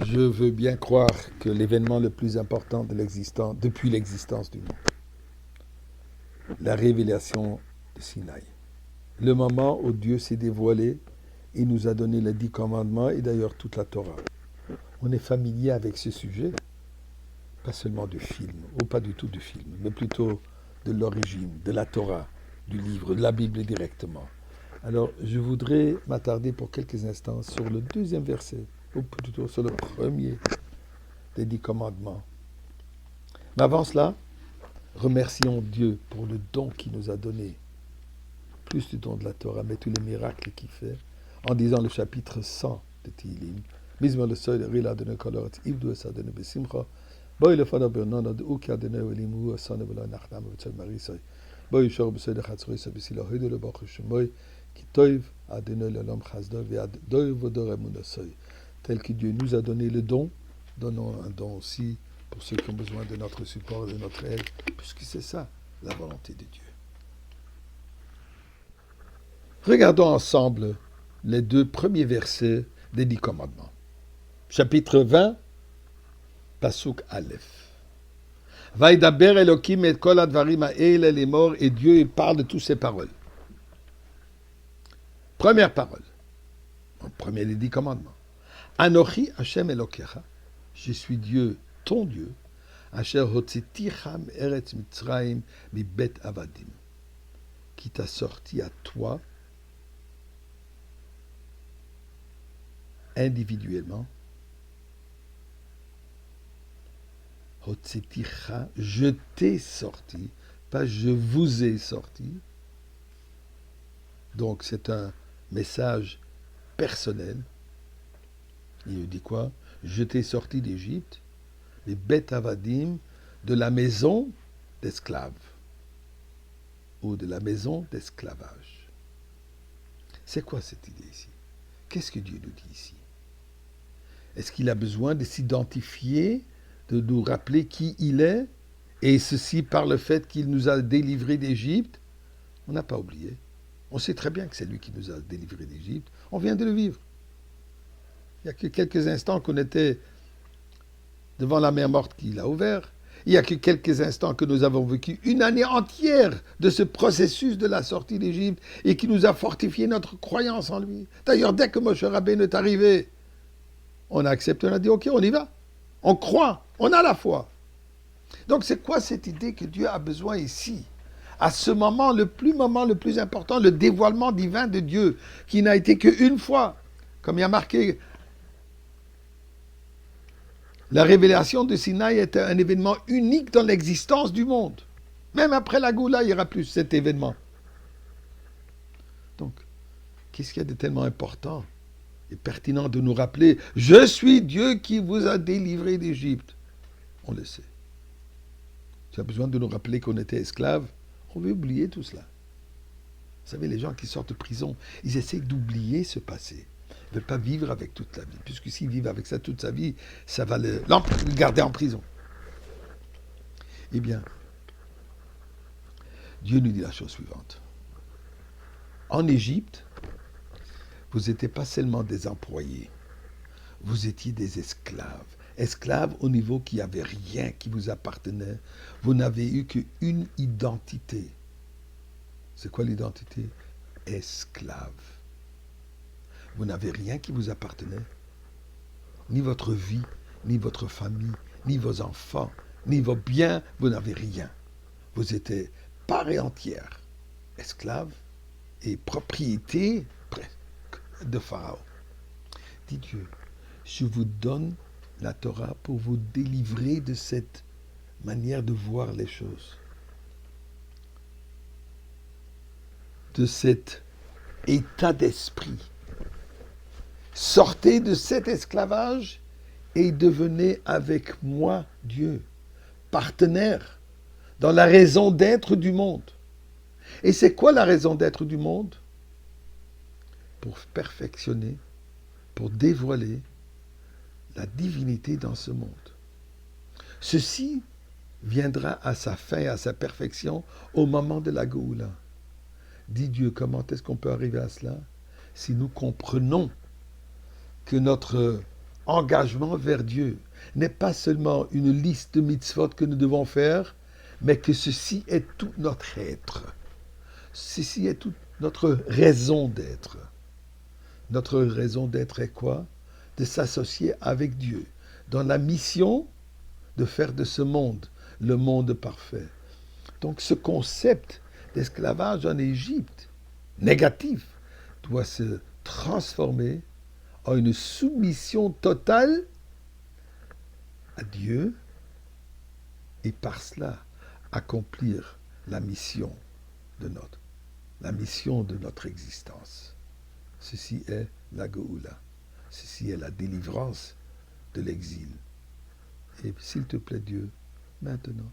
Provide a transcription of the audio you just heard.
Je veux bien croire que l'événement le plus important de l'existence, depuis l'existence du monde, la révélation de Sinaï, le moment où Dieu s'est dévoilé et nous a donné les 10 commandements et d'ailleurs toute la Torah. On est familier avec ce sujet, pas seulement du film, ou pas du tout du film, mais plutôt de l'origine, de la Torah, du livre, de la Bible directement. Alors, je voudrais m'attarder pour quelques instants sur le deuxième verset, ou plutôt sur le premier des 10 commandements. Mais avant cela, remercions Dieu pour le don qu'il nous a donné, plus du don de la Torah, mais tous les miracles qu'il fait, en disant le chapitre 100 de Tehillim. Mizmor le soy rila de nekolot ibdu esadene besimcha. Boy le fada bernana de uki adene welimu asane vela nachnam v'tzal marisoy. Boy shor besoy de chatzroy sabisila hoyde le bachu shemoy ki toiv adene l'olam chazda ve'ad doy vodor emunasoy. Tel que Dieu nous a donné le don, donnons un don aussi pour ceux qui ont besoin de notre support, de notre aide, puisque c'est ça la volonté de Dieu. Regardons ensemble les 2 premiers versets des 10 commandements. Chapitre 20, Pasuk Aleph. Vaïdaber Elohim et kol advarim ha'el lemor, et Dieu parle de toutes ces paroles. Première parole, premier des 10 commandements. Anochi Hashem Elokecha, je suis Dieu, ton Dieu, Asher hotzeticha me'eretz Mitzrayim mibet avadim, qui t'a sorti à toi individuellement. Hotzeticha, je t'ai sorti, pas je vous ai sorti. Donc c'est un message personnel. Il dit quoi? Je t'ai sorti d'Égypte, les bêtes avadim, de la maison d'esclaves ou de la maison d'esclavage. C'est quoi cette idée ici? Qu'est-ce que Dieu nous dit ici? Est-ce qu'il a besoin de s'identifier, de nous rappeler qui il est, et ceci par le fait qu'il nous a délivrés d'Égypte? On n'a pas oublié. On sait très bien que c'est lui qui nous a délivrés d'Égypte. On vient de le vivre. Il n'y a que quelques instants qu'on était devant la mer morte qu'il a ouvert. Il n'y a que quelques instants que nous avons vécu une année entière de ce processus de la sortie d'Égypte et qui nous a fortifié notre croyance en lui. D'ailleurs, dès que Moshe Rabbeinu est arrivé, on a accepté, on a dit, ok, on y va. On croit, on a la foi. Donc c'est quoi cette idée que Dieu a besoin ici? À ce moment le plus important, le dévoilement divin de Dieu, qui n'a été qu'une fois. Comme il y a marqué, la révélation de Sinaï est un événement unique dans l'existence du monde. Même après la Goula, il n'y aura plus cet événement. Donc, qu'est-ce qu'il y a de tellement important et pertinent de nous rappeler, je suis Dieu qui vous a délivré d'Égypte. On le sait. Tu as besoin de nous rappeler qu'on était esclaves. On veut oublier tout cela. Vous savez, les gens qui sortent de prison, ils essaient d'oublier ce passé. Ils ne veulent pas vivre avec toute la vie. Puisque s'ils vivent avec ça toute sa vie, ça va le garder en prison. Eh bien, Dieu nous dit la chose suivante. En Égypte, vous n'étiez pas seulement des employés, vous étiez des esclaves. Esclaves au niveau qu'il n'y avait rien qui vous appartenait. Vous n'avez eu qu'une identité. C'est quoi l'identité? Esclave. Vous n'avez rien qui vous appartenait. Ni votre vie, ni votre famille, ni vos enfants, ni vos biens, vous n'avez rien. Vous étiez part et entière esclave et propriété de Pharaon. Dit Dieu, je vous donne la Torah pour vous délivrer de cette manière de voir les choses, de cet état d'esprit. Sortez de cet esclavage et devenez avec moi, Dieu, partenaire dans la raison d'être du monde. Et c'est quoi la raison d'être du monde? Pour perfectionner, pour dévoiler la divinité dans ce monde. Ceci viendra à sa fin, à sa perfection, au moment de la Géoula. Dit Dieu, comment est-ce qu'on peut arriver à cela? Si nous comprenons que notre engagement vers Dieu n'est pas seulement une liste de mitzvot que nous devons faire, mais que ceci est tout notre être. Ceci est toute notre raison d'être. Notre raison d'être est quoi? De s'associer avec Dieu dans la mission de faire de ce monde le monde parfait. Donc ce concept d'esclavage en Égypte, négatif, doit se transformer en une soumission totale à Dieu et par cela accomplir la mission la mission de notre existence. Ceci est la Géoula. Ceci est la délivrance de l'exil. Et s'il te plaît Dieu, maintenant,